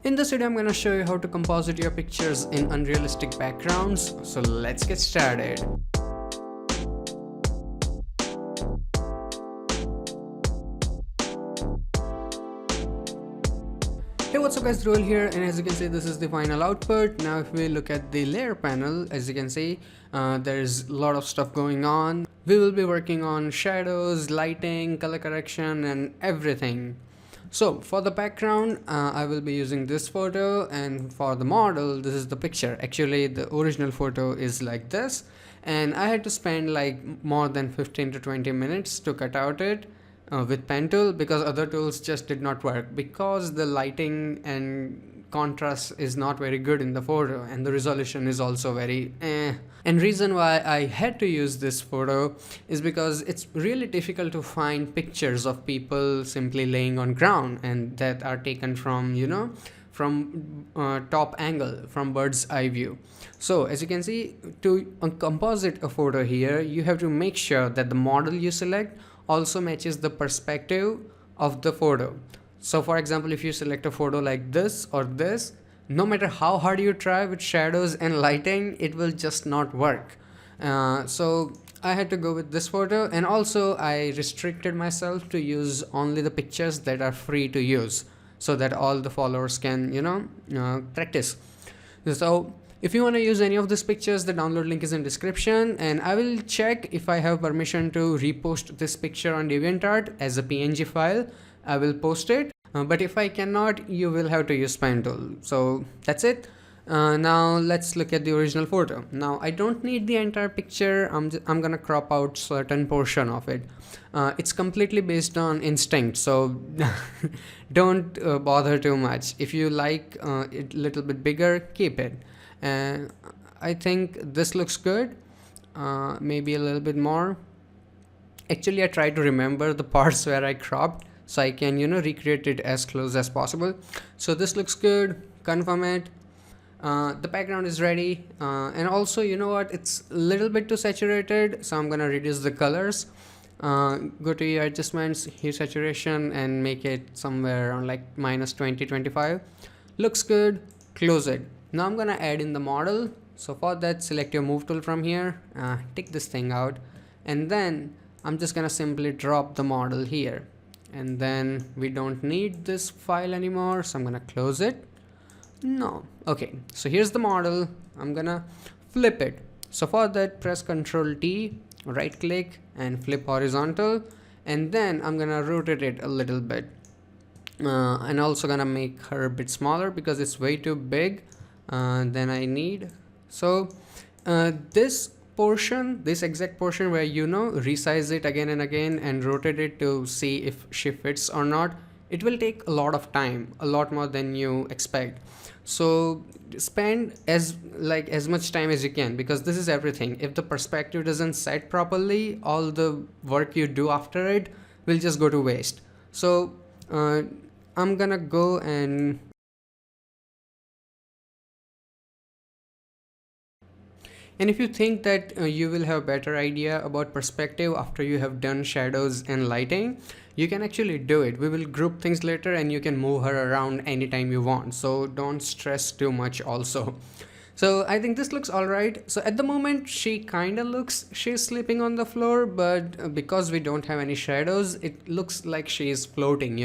In this video, I'm going to show you how to composite your pictures in unrealistic backgrounds. So let's get started. Hey, what's up guys, Tuorial here, and as you can see, this is the final output. Now if we look at the layer panel, as you can see, there's a lot of stuff going on. We will be working on shadows, lighting, color correction and everything. So for the background, I will be using this photo, and for the model, this is the picture. Actually, the original photo is like this, and I had to spend like more than 15 to 20 minutes to cut out it with pen tool, because other tools just did not work, because the lighting and contrast is not very good in the photo, and the resolution is also very And reason why I had to use this photo is because it's really difficult to find pictures of people simply laying on ground and that are taken from, from top angle, from bird's eye view. So as you can see, to composite a photo here, you have to make sure that the model you select also matches the perspective of the photo. So for example, if you select a photo like this or this, no matter how hard you try with shadows and lighting, it will just not work. So I had to go with this photo, and also I restricted myself to use only the pictures that are free to use, so that all the followers can, practice. So if you want to use any of these pictures, the download link is in description, and I will check if I have permission to repost this picture on DeviantArt as a PNG file. I will post it, but if I cannot, you will have to use pen tool. So that's it. Now let's look at the original photo. Now I don't need the entire picture. I'm gonna crop out certain portion of it. It's completely based on instinct, so don't bother too much. If you like it a little bit bigger, keep it. And I think this looks good. Maybe a little bit more. Actually, I try to remember the parts where I cropped, so I can recreate it as close as possible. So this looks good. Confirm it. The background is ready, and also what, it's a little bit too saturated, so I'm gonna reduce the colors. Go to your adjustments, hue saturation, and make it somewhere around like -20, 25. Looks good. Close it. Now I'm gonna add in the model. So for that, select your move tool from here, take this thing out, and then I'm just gonna simply drop the model here, and then we don't need this file anymore, so I'm gonna close it. No. Okay, so here's the model. I'm gonna flip it. So for that, press Ctrl T, right click and flip horizontal, and then I'm gonna rotate it a little bit, and also gonna make her a bit smaller because it's way too big than I need. So this portion, this exact portion where resize it again and again and rotate it to see if she fits or not, it will take a lot of time, a lot more than you expect. So spend as much time as you can, because this is everything. If the perspective doesn't set properly, all the work you do after it will just go to waste. So I'm gonna go and if you think that you will have a better idea about perspective after you have done shadows and lighting, you can actually do it. We will group things later, and you can move her around anytime you want, so don't stress too much also. So I think this looks alright. So at the moment, she kinda looks she's sleeping on the floor, but because we don't have any shadows, it looks like she's floating,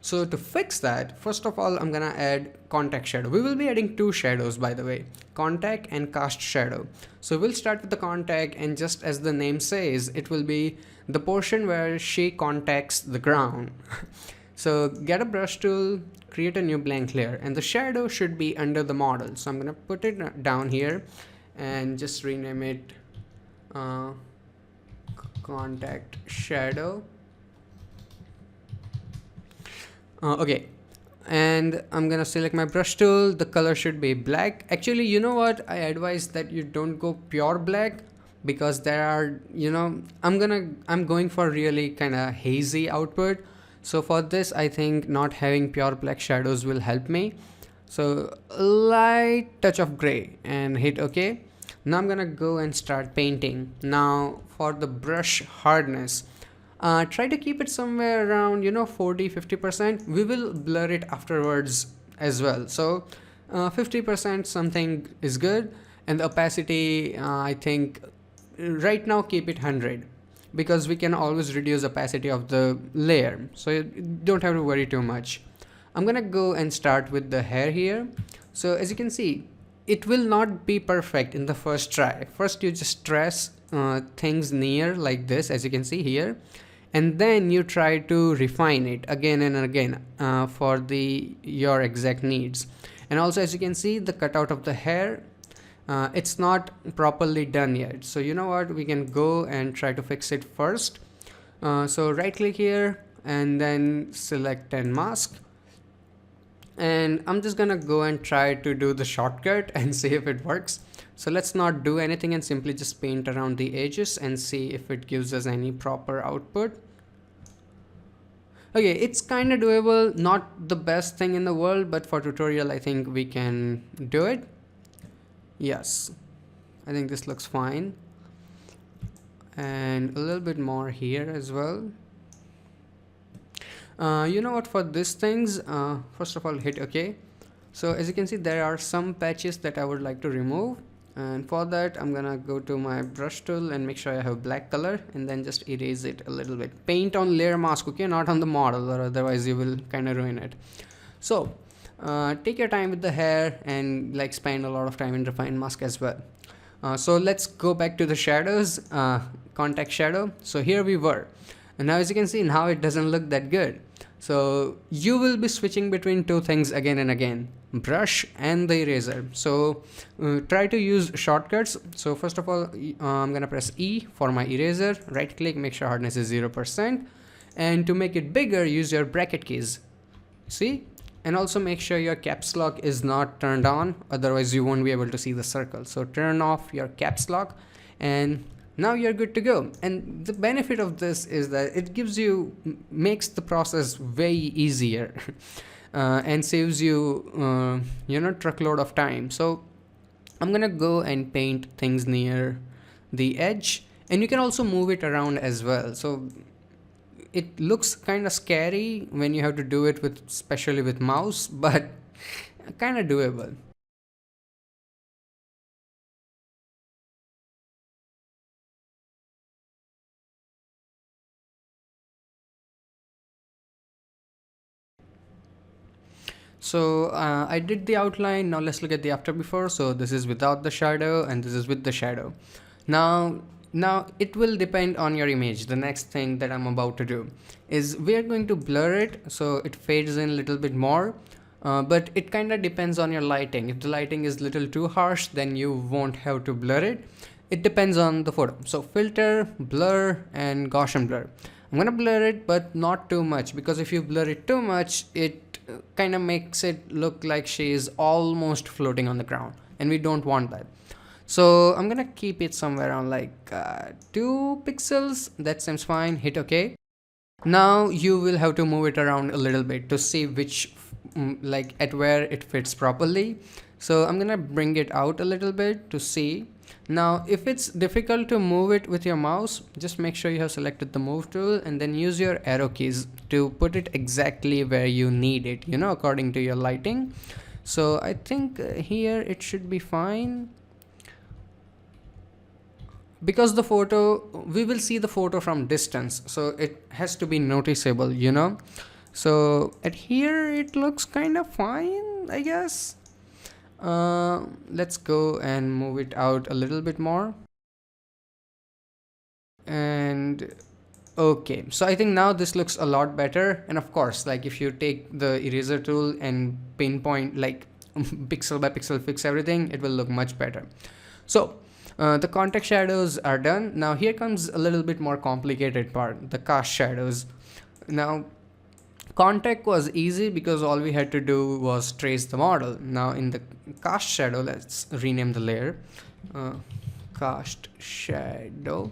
So to fix that, first of all, I'm gonna add contact shadow. We will be adding two shadows, by the way, contact and cast shadow. So we'll start with the contact, and just as the name says, it will be the portion where she contacts the ground. So get a brush tool, create a new blank layer, and the shadow should be under the model. So I'm gonna put it down here and just rename it contact shadow. Okay, and I'm gonna select my brush tool. The color should be black. Actually, you know what, I advise that you don't go pure black, because there are I'm going for really kind of hazy output. So for this, I think not having pure black shadows will help me. So a light touch of gray and hit OK. Now I'm gonna go and start painting. Now for the brush hardness, try to keep it somewhere around 40-50%. We will blur it afterwards as well. So 50% something is good, and the opacity, I think right now keep it 100, because we can always reduce opacity of the layer, so you don't have to worry too much. I'm gonna go and start with the hair here. So as you can see, it will not be perfect in the first try. First you just stress things near like this, as you can see here, and then you try to refine it again and again for your exact needs. And also, as you can see, the cutout of the hair, it's not properly done yet. So you know what, we can go and try to fix it first. So right click here and then select and mask, and I'm just gonna go and try to do the shortcut and see if it works. So let's not do anything and simply just paint around the edges and see if it gives us any proper output. Okay, it's kind of doable, not the best thing in the world, but for tutorial I think we can do it. Yes, I think this looks fine, and a little bit more here as well. You know what, for these things, first of all hit OK. So as you can see, there are some patches that I would like to remove, and for that I'm gonna go to my brush tool and make sure I have black color, and then just erase it a little bit. Paint on layer mask, okay, not on the model, or otherwise you will kind of ruin it. So take your time with the hair and like spend a lot of time in refine mask as well. So let's go back to the shadows, contact shadow. So here we were, and now as you can see, now it doesn't look that good. So you will be switching between two things again and again, brush and the eraser. So try to use shortcuts. So first of all, I'm gonna press E for my eraser, right click, make sure hardness is 0%, and to make it bigger, use your bracket keys. See? And also make sure your caps lock is not turned on, otherwise you won't be able to see the circle. So turn off your caps lock, and now you're good to go. And the benefit of this is that it makes the process way easier and saves you truckload of time. So I'm gonna go and paint things near the edge, and you can also move it around as well. So it looks kind of scary when you have to do it especially with mouse, but kind of doable. So I did the outline. Now let's look at the after before. So this is without the shadow and this is with the shadow. Now it will depend on your image. The next thing that I'm about to do is we are going to blur it so it fades in a little bit more, but it kind of depends on your lighting. If the lighting is a little too harsh, then you won't have to blur it. It depends on the photo. So filter, blur, and Gaussian blur. I'm gonna blur it, but not too much, because if you blur it too much, it kind of makes it look like she is almost floating on the ground, and we don't want that. So I'm gonna keep it somewhere around like 2 pixels. That seems fine. Hit OK. Now you will have to move it around a little bit to see which like at where it fits properly. So I'm gonna bring it out a little bit to see. Now if it's difficult to move it with your mouse, just make sure you have selected the move tool and then use your arrow keys to put it exactly where you need it, according to your lighting. So I think here it should be fine, because the photo, we will see the photo from distance, so it has to be noticeable. So at here it looks kind of fine, I guess. Let's go and move it out a little bit more. And okay, so I think now this looks a lot better. And of course, like if you take the eraser tool and pinpoint, like pixel by pixel fix everything, it will look much better. So the contact shadows are done. Now here comes a little bit more complicated part, the cast shadows. Now contact was easy because all we had to do was trace the model. Now in the cast shadow, let's rename the layer, cast shadow.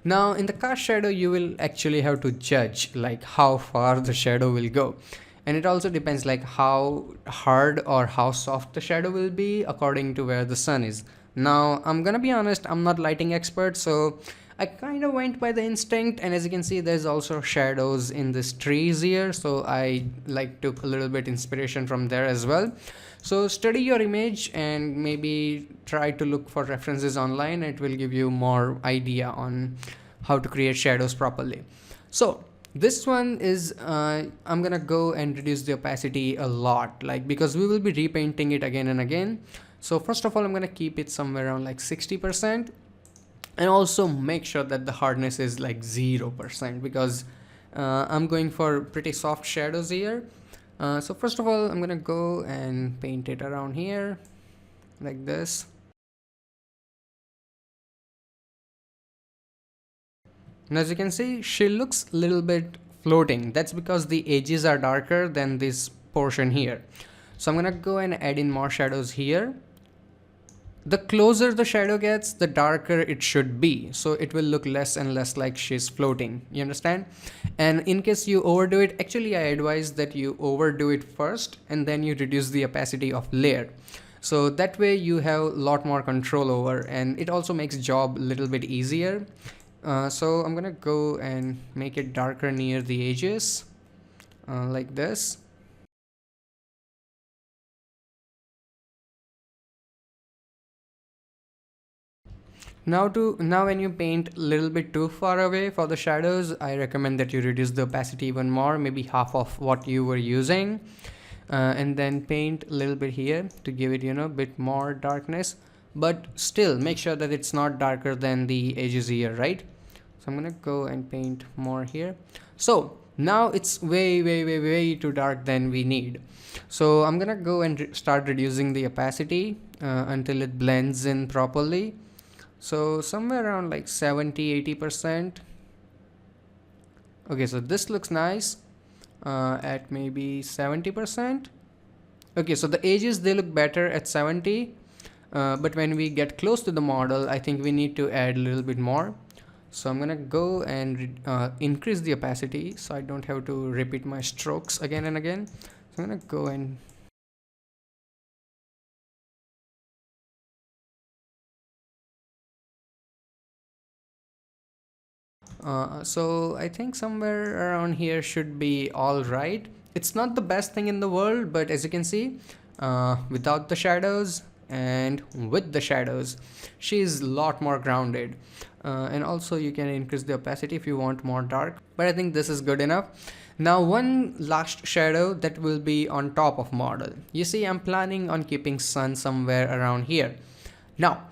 Now in the cast shadow, you will actually have to judge like how far the shadow will go. And it also depends like how hard or how soft the shadow will be according to where the sun is. Now I'm gonna be honest, I'm not lighting expert, so I kind of went by the instinct, and as you can see, there's also shadows in this trees here, so I like took a little bit inspiration from there as well. So study your image and maybe try to look for references online. It will give you more idea on how to create shadows properly. So this one is I'm gonna go and reduce the opacity a lot, like, because we will be repainting it again and again. So first of all, I'm gonna keep it somewhere around like 60%, and also make sure that the hardness is like 0%, because I'm going for pretty soft shadows here. So first of all, I'm gonna go and paint it around here like this. And as you can see, she looks a little bit floating. That's because the edges are darker than this portion here. So I'm gonna go and add in more shadows here. The closer the shadow gets, the darker it should be. So it will look less and less like she's floating. You understand? And in case you overdo it, actually I advise that you overdo it first and then you reduce the opacity of layer. So that way you have a lot more control over, and it also makes job a little bit easier. So I'm gonna go and make it darker near the edges, like this. Now when you paint a little bit too far away for the shadows, I recommend that you reduce the opacity even more, maybe half of what you were using, and then paint a little bit here to give it, a bit more darkness, but still make sure that it's not darker than the edges here, right? So I'm gonna go and paint more here. So now it's way too dark than we need. So I'm gonna go and start reducing the opacity until it blends in properly. So somewhere around like 70-80%. Okay, so this looks nice at maybe 70%. Okay, so the edges, they look better at 70, but when we get close to the model, I think we need to add a little bit more. So I'm gonna go and increase the opacity so I don't have to repeat my strokes again and again. So I'm gonna go and so I think somewhere around here should be all right. It's not the best thing in the world, but as you can see, without the shadows and with the shadows, she's a lot more grounded. And also you can increase the opacity if you want more dark, but I think this is good enough. Now one last shadow that will be on top of model. You see, I'm planning on keeping sun somewhere around here. Now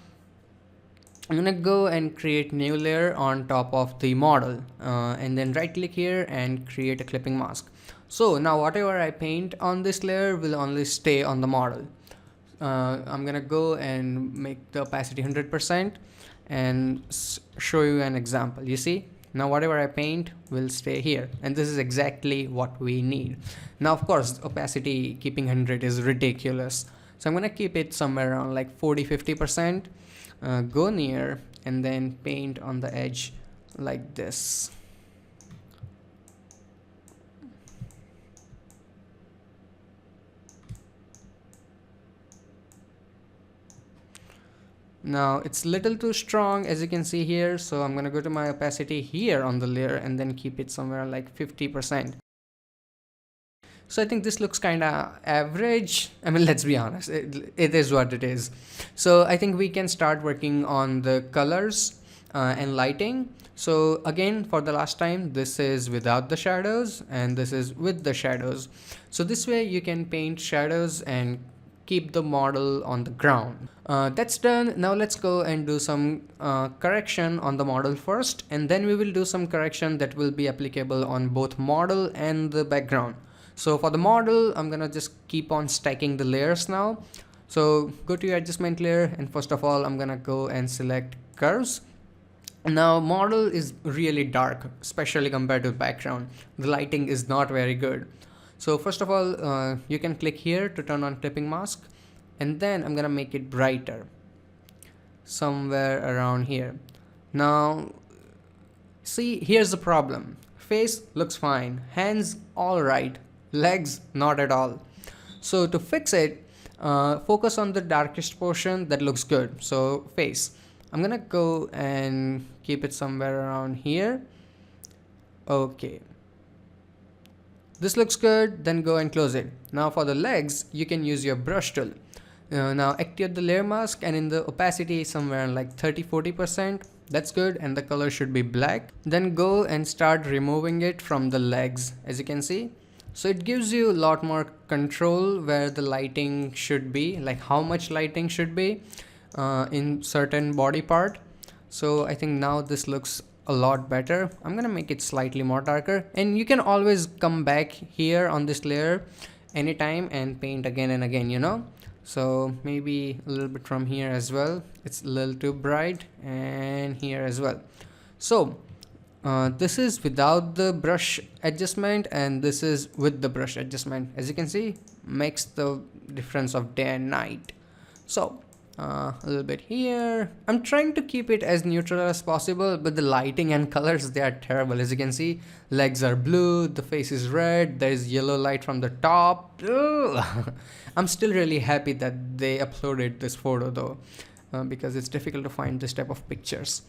I'm gonna go and create new layer on top of the model, and then right click here and create a clipping mask. So now whatever I paint on this layer will only stay on the model. I'm gonna go and make the opacity 100% and show you an example. You see, now whatever I paint will stay here, and this is exactly what we need. Now of course opacity keeping 100 is ridiculous, so I'm gonna keep it somewhere around like 40-50%. Go near and then paint on the edge like this. Now it's little too strong, as you can see here, so I'm gonna go to my opacity here on the layer and then keep it somewhere like 50%. So I think this looks kind of average. I mean, let's be honest, it is what it is. So I think we can start working on the colors and lighting. So again, for the last time, this is without the shadows and this is with the shadows. So this way you can paint shadows and keep the model on the ground. That's done. Now let's go and do some correction on the model first, and then we will do some correction that will be applicable on both model and the background. So for the model, I'm gonna just keep on stacking the layers now. So go to your adjustment layer, and first of all, I'm gonna go and select curves. Now model is really dark, especially compared to background. The lighting is not very good. So first of all, you can click here to turn on clipping mask, and then I'm gonna make it brighter somewhere around here. Now see, here's the problem. Face looks fine, hands all right, legs not at all. So to fix it, focus on the darkest portion that looks good. So face. I'm gonna go and keep it somewhere around here. Okay, this looks good. Then go and close it. Now for the legs, you can use your brush tool. Now activate the layer mask, and in the opacity somewhere like 30-40%. That's good, and the color should be black. Then go and start removing it from the legs, as you can see. So it gives you a lot more control where the lighting should be, like how much lighting should be in certain body part. So I think now this looks a lot better. I'm gonna make it slightly more darker, and you can always come back here on this layer anytime and paint again and again, you know. So maybe a little bit from here as well. It's a little too bright, and here as well. So this is without the brush adjustment, and this is with the brush adjustment. As you can see, makes the difference of day and night. So a little bit here. I'm trying to keep it as neutral as possible, but the lighting and colors, they are terrible. As you can see, legs are blue, the face is red, there is yellow light from the top. I'm still really happy that they uploaded this photo though, because it's difficult to find this type of pictures.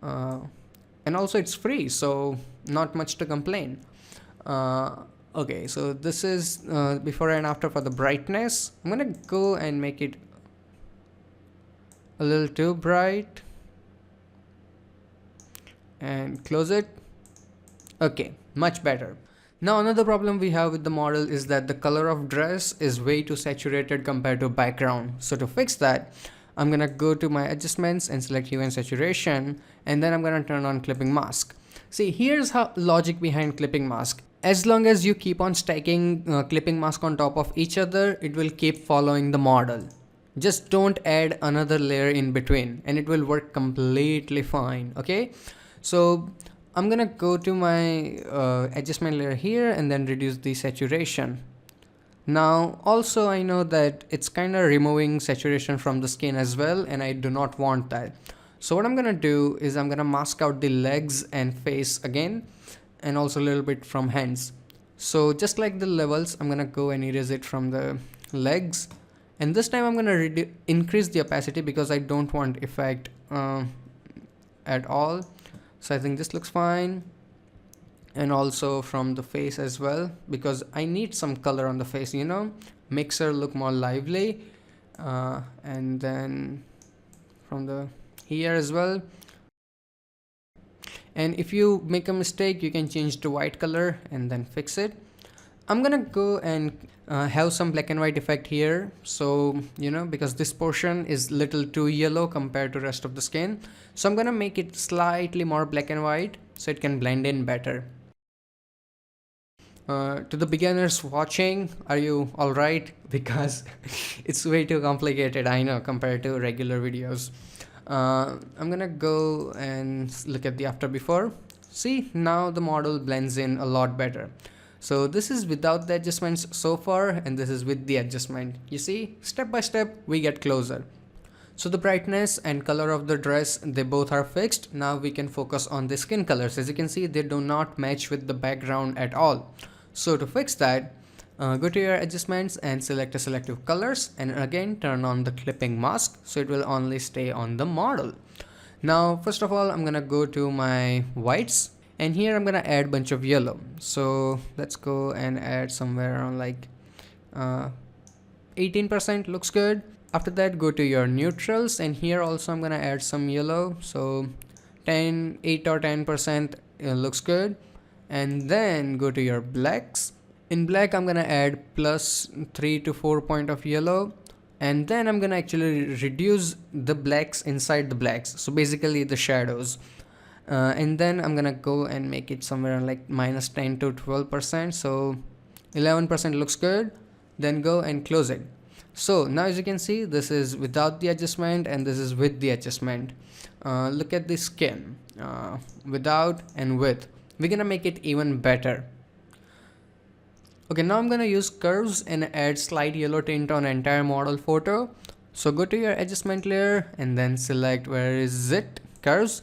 And also it's free, so not much to complain. Okay, so this is before and after for the brightness. I'm gonna go and make it a little too bright and close it. Okay, much better. Now another problem we have with the model is that the color of dress is way too saturated compared to background. So to fix that, I'm gonna go to my adjustments and select hue and saturation, and then I'm gonna turn on clipping mask. See, here's how logic behind clipping mask. As long as you keep on stacking clipping mask on top of each other, it will keep following the model. Just don't add another layer in between and it will work completely fine. Okay, so I'm gonna go to my adjustment layer here and then reduce the saturation. Now also I know that it's kind of removing saturation from the skin as well, and I do not want that. So what I'm gonna do is I'm gonna mask out the legs and face again, and also a little bit from hands. So just like the levels, I'm gonna go and erase it from the legs. And this time I'm gonna increase the opacity because I don't want effect at all. So I think this looks fine. And also from the face as well, because I need some color on the face, you know, makes her look more lively. And then from the here as well. And if you make a mistake, you can change to white color and then fix it. I'm gonna go and have some black and white effect here, so you know, because this portion is little too yellow compared to rest of the skin, so I'm gonna make it slightly more black and white so it can blend in better. To the beginners watching, are you all right? Because it's way too complicated, I know, compared to regular videos. I'm gonna go and look at the after before. See, now the model blends in a lot better. So this is without the adjustments so far, and this is with the adjustment. You see, step by step we get closer. So the brightness and color of the dress, they both are fixed. Now we can focus on the skin colors. As you can see, they do not match with the background at all. So to fix that, go to your adjustments and select a selective colors, and again turn on the clipping mask so it will only stay on the model. Now first of all, I'm gonna go to my whites, and here I'm gonna add a bunch of yellow. So let's go and add somewhere around like 18% looks good. After that, go to your neutrals, and here also I'm gonna add some yellow. So 8 or 10% looks good. And then go to your blacks. In black, I'm gonna add plus 3 to 4 point of yellow. And then I'm gonna actually reduce the blacks inside the blacks. So basically the shadows. And then I'm gonna go and make it somewhere like minus 10 to 12%. So 11% looks good. Then go and close it. So now as you can see, this is without the adjustment and this is with the adjustment. Look at the skin, without and with. We're gonna make it even better. Okay, now I'm gonna use curves and add slight yellow tint on entire model photo. So go to your adjustment layer and then select, where is it, curves,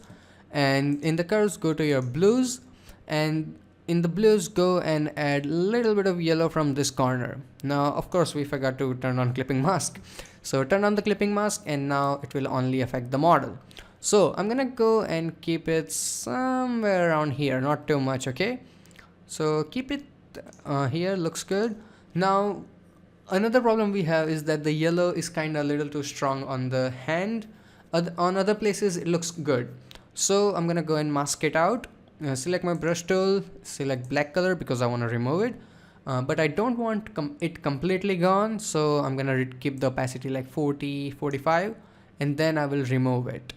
and in the curves go to your blues, and in the blues go and add a little bit of yellow from this corner. Now of course we forgot to turn on clipping mask, so turn on the clipping mask and now it will only affect the model. So I'm gonna go and keep it somewhere around here, not too much, okay? So keep it here, looks good. Now another problem we have is that the yellow is kind of a little too strong on the hand. On other places it looks good. So I'm gonna go and mask it out. Select my brush tool, select black color because I want to remove it. But I don't want it completely gone, so I'm gonna keep the opacity like 40, 45, and then I will remove it.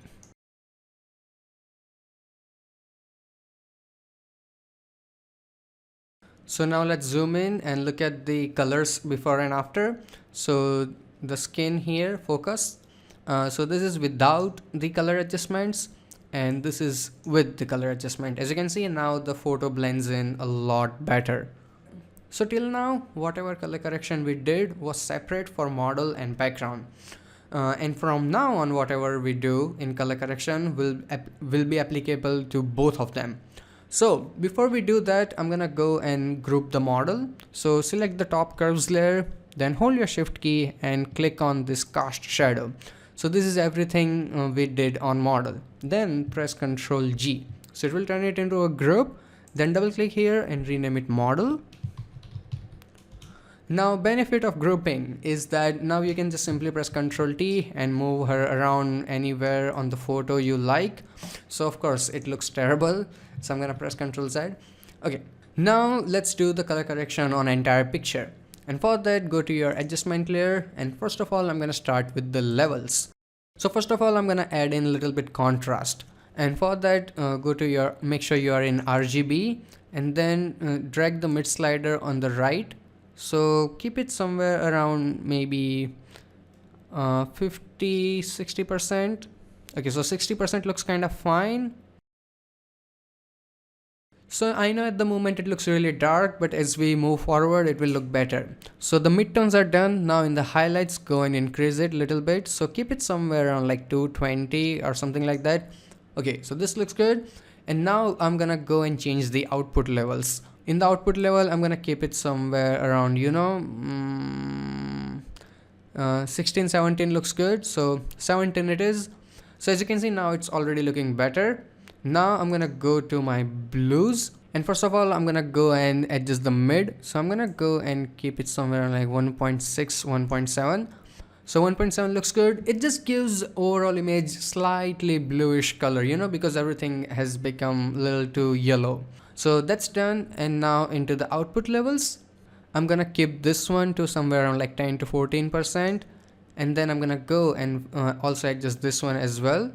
So now let's zoom in and look at the colors before and after. So the skin here, focus. So this is without the color adjustments, and this is with the color adjustment. As you can see now, the photo blends in a lot better. So till now, whatever color correction we did was separate for model and background. And from now on, whatever we do in color correction will be applicable to both of them. So before we do that, I'm gonna go and group the model. So select the top curves layer, then hold your shift key and click on this cast shadow. So this is everything we did on model. Then press Ctrl G. So it will turn it into a group. Then double click here and rename it model. Now benefit of grouping is that now you can just simply press Ctrl T and move her around anywhere on the photo you like. So of course it looks terrible. So I'm gonna press Ctrl Z. Okay, now let's do the color correction on entire picture. And for that, go to your adjustment layer. And first of all, I'm gonna start with the levels. So first of all, I'm gonna add in a little bit contrast. And for that, go to make sure you are in RGB, and then drag the mid slider on the right. So keep it somewhere around maybe 50-60%. Okay, so 60% looks kind of fine. So I know at the moment it looks really dark, but as we move forward it will look better. So the midtones are done. Now in the highlights, go and increase it a little bit. So keep it somewhere around like 220 or something like that. Okay, so this looks good. And now I'm gonna go and change the output levels. In the output level, I'm gonna keep it somewhere around, 16, 17 looks good. So 17 it is. So as you can see now, it's already looking better. Now I'm gonna go to my blues, and first of all I'm gonna go and adjust the mid. So I'm gonna go and keep it somewhere around like 1.6, 1.7. So 1.7 looks good. It just gives overall image slightly bluish color, because everything has become a little too yellow. So that's done. And now into the output levels, I'm gonna keep this one to somewhere around like 10 to 14%. And then I'm gonna go and also adjust this one as well.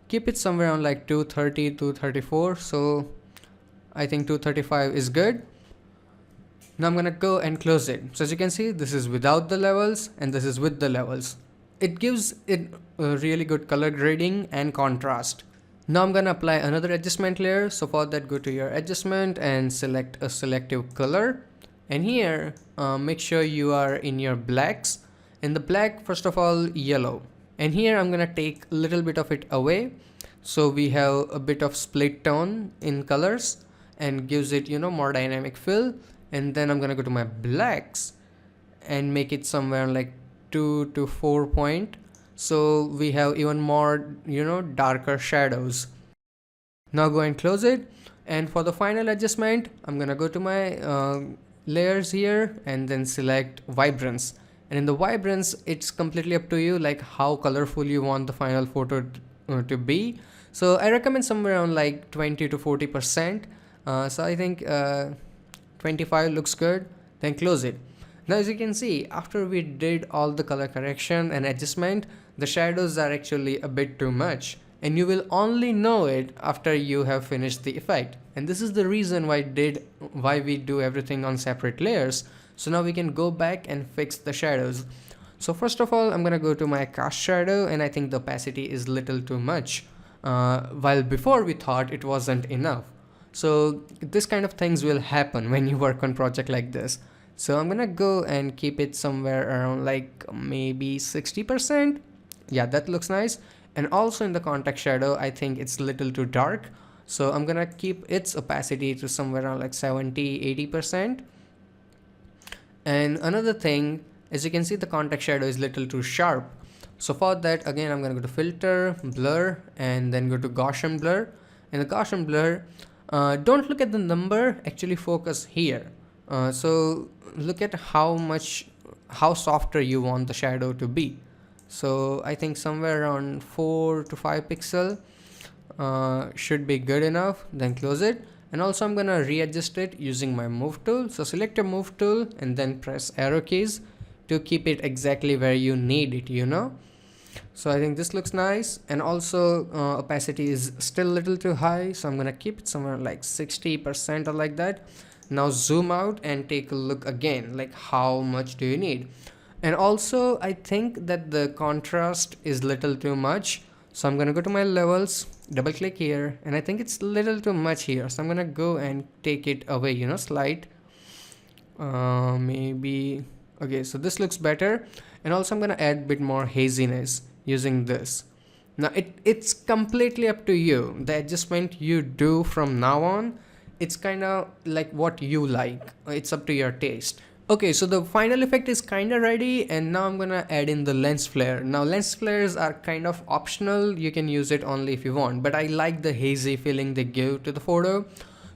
Keep it somewhere around like 230, 234. So I think 235 is good. Now I'm gonna go and close it. So as you can see, this is without the levels and this is with the levels. It gives it a really good color grading and contrast. Now I'm gonna apply another adjustment layer. So for that, go to your adjustment and select a selective color. And here, make sure you are in your blacks. In the black, first of all, yellow. And here I'm gonna take a little bit of it away. So we have a bit of split tone in colors and gives it, more dynamic feel. And then I'm gonna go to my blacks and make it somewhere like 2 to 4 point. So we have even more, darker shadows. Now go and close it. And for the final adjustment, I'm gonna go to my layers here and then select vibrance. And in the vibrance, it's completely up to you, like how colorful you want the final photo to be. So I recommend somewhere around like 20 to 40%. So I think 25 looks good. Then close it. Now as you can see, after we did all the color correction and adjustment, the shadows are actually a bit too much. And you will only know it after you have finished the effect. And this is the reason why we do everything on separate layers. So now we can go back and fix the shadows. So first of all, I'm gonna go to my cast shadow, and I think the opacity is little too much. While before we thought it wasn't enough. So this kind of things will happen when you work on project like this. So I'm gonna go and keep it somewhere around like maybe 60%. Yeah, that looks nice. And also in the context shadow, I think it's a little too dark. So I'm gonna keep its opacity to somewhere around like 70-80%. And another thing, as you can see, the context shadow is little too sharp. So for that, again, I'm gonna go to filter, blur, and then go to Gaussian blur. In the Gaussian blur, don't look at the number, actually focus here. So look at how softer you want the shadow to be. So I think somewhere around 4 to 5 pixel should be good enough. Then close it. And also I'm gonna readjust it using my move tool. So select your move tool and then press arrow keys to keep it exactly where you need it, you know. So I think this looks nice. And also opacity is still a little too high, so I'm gonna keep it somewhere like 60% or like that. Now zoom out and take a look again, like how much do you need. And also I think that the contrast is little too much, so I'm gonna go to my levels, double click here, and I think it's a little too much here, so I'm gonna go and take it away, you know, slide, maybe. Okay, so this looks better. And also I'm gonna add a bit more haziness using this. Now it's completely up to you. The adjustment you do from now on, it's kind of like what you like. It's up to your taste. Okay, so the final effect is kind of ready, and now I'm gonna add in the lens flare. Now lens flares are kind of optional. You can use it only if you want, but I like the hazy feeling they give to the photo.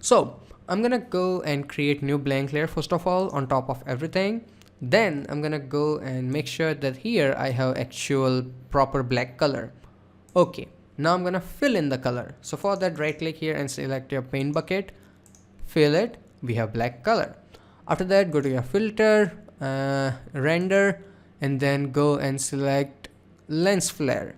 So I'm gonna go and create new blank layer first of all on top of everything. Then I'm gonna go and make sure that here I have actual proper black color. Okay, now I'm gonna fill in the color. So for that, right click here and select your paint bucket, fill it, we have black color. After that, go to your filter, render, and then go and select lens flare.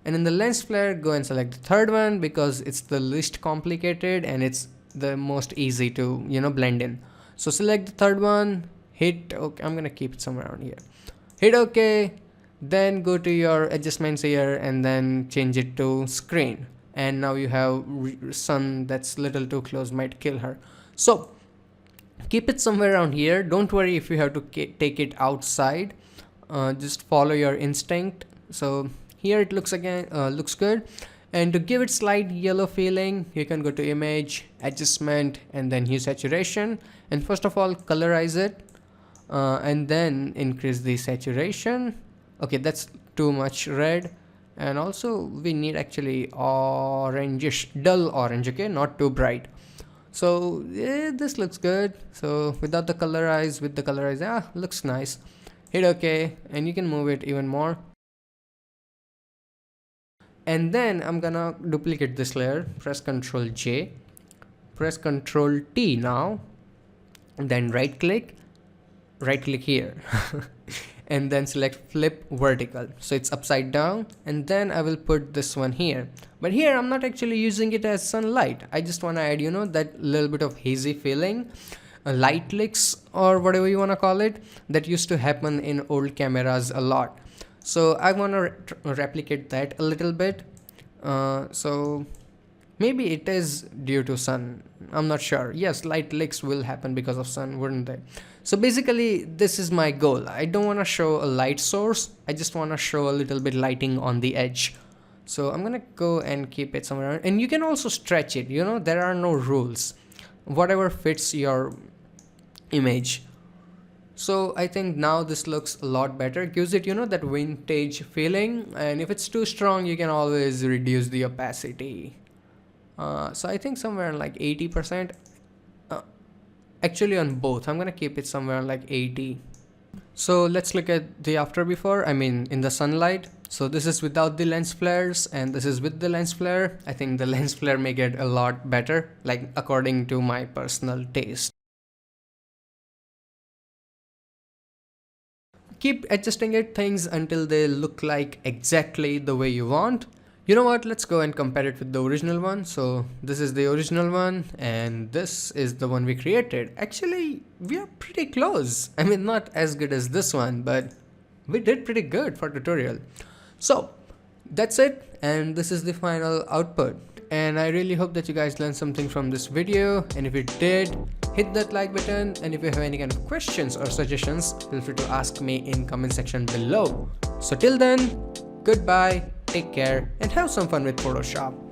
And in the lens flare, go and select the third one because it's the least complicated and it's the most easy to, you know, blend in. So select the third one, hit OK. I'm gonna keep it somewhere around here. Hit OK. Then go to your adjustments here and then change it to screen. And now you have sun that's little too close, might kill her. So keep it somewhere around here. Don't worry if you have to take it outside. Just follow your instinct. So here it looks looks good. And to give it slight yellow feeling, you can go to image, adjustment, and then hue saturation. And first of all, colorize it. And then increase the saturation. Okay, that's too much red. And also we need actually orangish, dull orange, okay, not too bright. So this looks good. So without the colorize, with the colorize, looks nice. Hit OK, and you can move it even more. And then I'm gonna duplicate this layer, press Ctrl J, press Ctrl T now, and then right click here and then select flip vertical, so it's upside down. And then I will put this one here, but here I'm not actually using it as sunlight. I just want to add, you know, that little bit of hazy feeling, light licks or whatever you want to call it, that used to happen in old cameras a lot. So I want to replicate that a little bit. So maybe it is due to sun, I'm not sure. Yes, light licks will happen because of sun, wouldn't they? So basically this is my goal. I don't want to show a light source, I just want to show a little bit lighting on the edge. So I'm gonna go and keep it somewhere around. And you can also stretch it, you know, there are no rules, whatever fits your image. So I think now this looks a lot better. It gives it, you know, that vintage feeling. And if it's too strong, you can always reduce the opacity. So I think somewhere like 80%. Actually on both, I'm gonna keep it somewhere like 80. So let's look at the after before, I mean in the sunlight. So this is without the lens flares and this is with the lens flare. I think the lens flare make it a lot better, like according to my personal taste. Keep adjusting things until they look like exactly the way you want. You know what, let's go and compare it with the original one. So this is the original one and this is the one we created. Actually, we are pretty close. I mean, not as good as this one, but we did pretty good for tutorial. So that's it, and this is the final output. And I really hope that you guys learned something from this video, and if you did, hit that like button. And if you have any kind of questions or suggestions, feel free to ask me in comment section below. So till then, goodbye, take care, and have some fun with Photoshop.